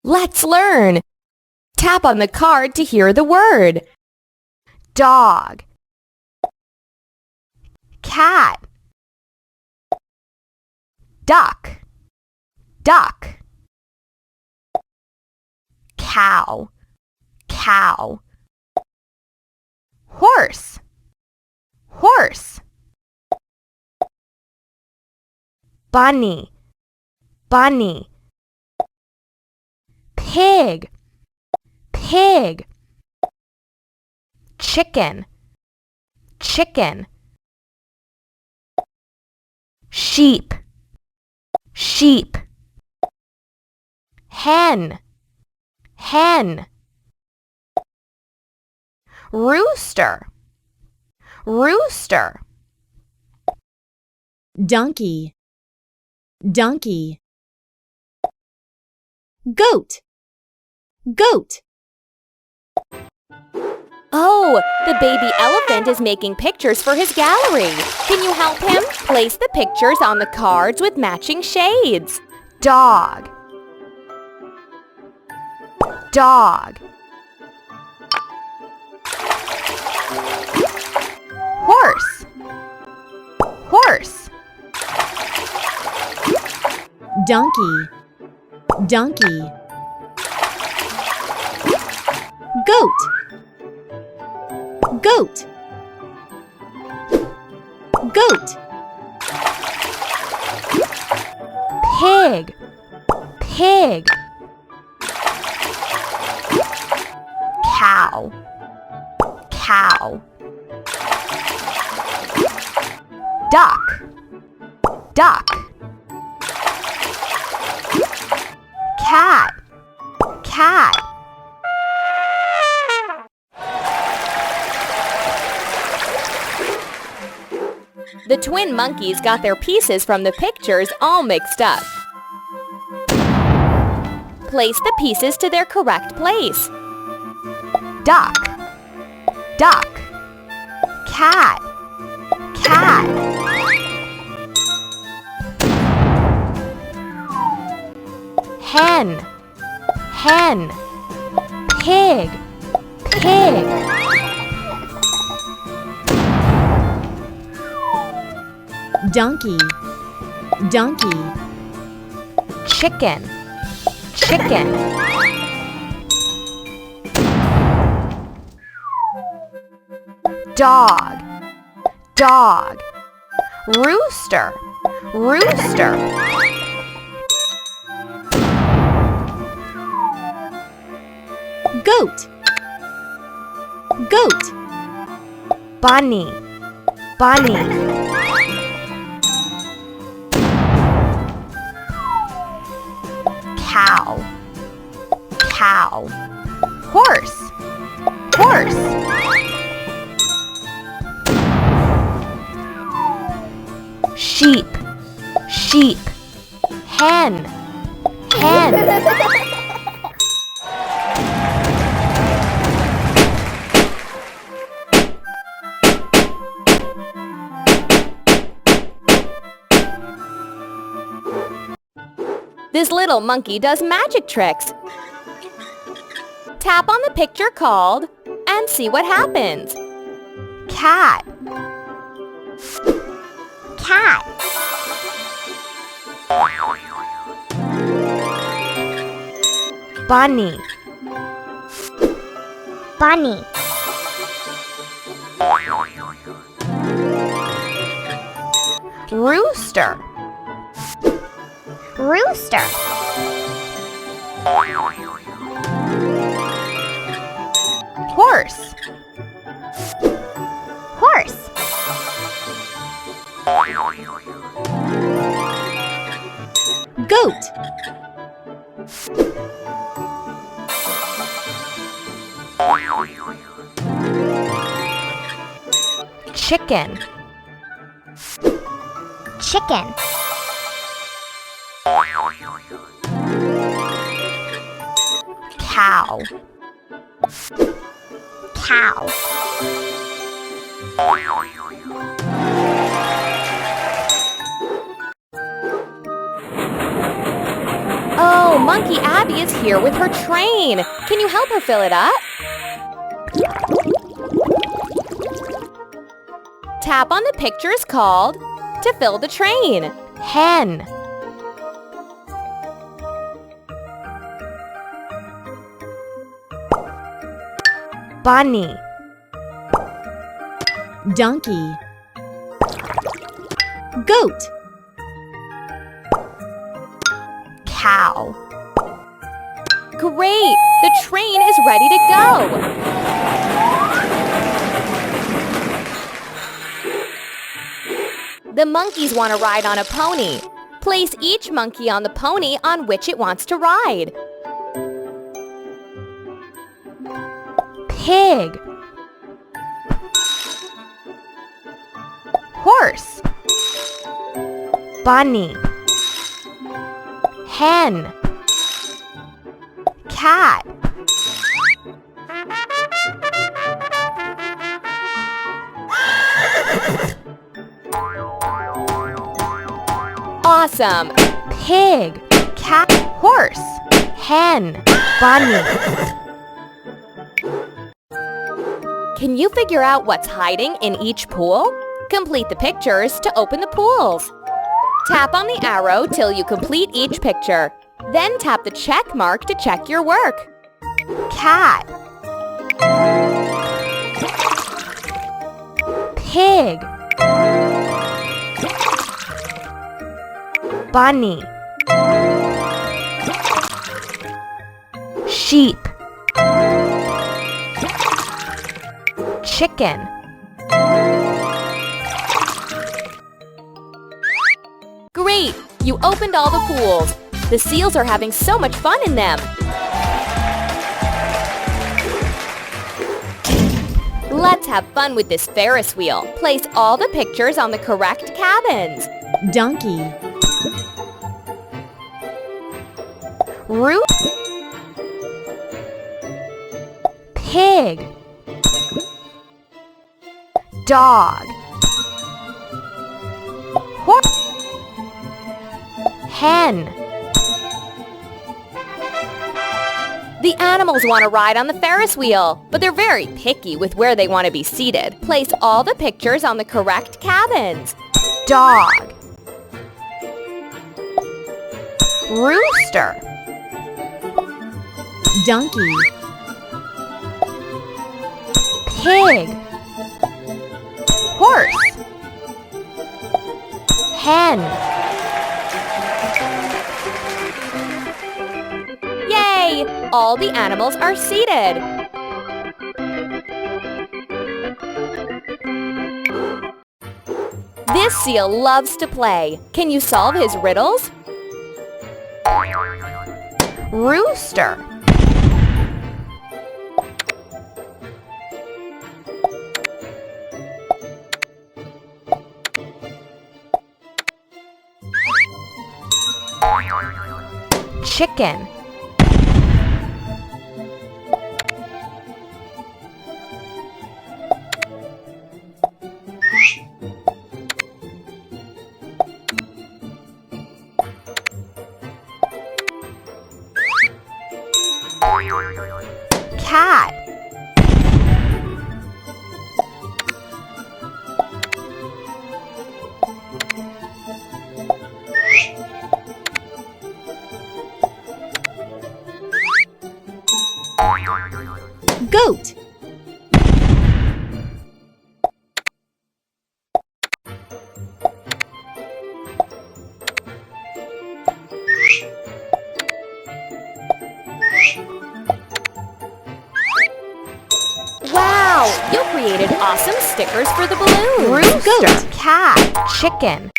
Let's learn. Tap on the card to hear the word. Dog, cat, duck, duck, cow, cow, horse, horse, bunny, bunny, pig, pig, chicken, chicken, sheep, sheep, hen, hen, rooster, rooster, donkey, donkey, goat, goat. Oh, the baby elephant is making pictures for his gallery. Can you help him? Place the pictures on the cards with matching shades. Dog, dog, horse, horse, donkey, donkey, goat, goat, goat, pig, pig, cow, cow, duck, duck, cat, cat. The twin monkeys got their pieces from the pictures all mixed up. Place the pieces to their correct place. Duck, duck, cat, cat, hen, hen, pig, pig, donkey, donkey, chicken, chicken, dog, dog, rooster, rooster, goat, goat, bunny, bunny, cow, cow, horse, horse, sheep, sheep, hen, hen. This little monkey does magic tricks. Tap on the picture called and see what happens. Cat, cat, bunny, bunny, rooster, rooster, horse, horse, goat, chicken, chicken, cow, cow, Oh, monkey Abby is here with her train. Can you help her fill it up? Tap on the pictures called to fill the train. Hen. Bunny. Donkey. Goat. Cow. Great! The train is ready to go! The monkeys want to ride on a pony. Place each monkey on the pony on which it wants to ride. Pig. Horse. Bunny. Hen. Cat. Awesome! Pig, cat, horse, hen, bunny. Can you figure out what's hiding in each pool? Complete the pictures to open the pools. Tap on the arrow till you complete each picture. Then tap the check mark to check your work. Cat. Pig. Bunny. Sheep. Chicken. Great! You opened all the pools. The seals are having so much fun in them. Let's have fun with this Ferris wheel. Place all the pictures on the correct cabins. Donkey. Root. Pig. Dog. Horse. Hen. The animals want to ride on the Ferris wheel, but they're very picky with where they want to be seated. Place all the pictures on the correct cabins. Dog. Rooster. Donkey. Pig. Horse. Hen. Yay! All the animals are seated. This seal loves to play. Can you solve his riddles? Rooster. Chicken. Cat. Goat. Wow! You created awesome stickers for the balloons. Rooster, Goat. cat, chicken,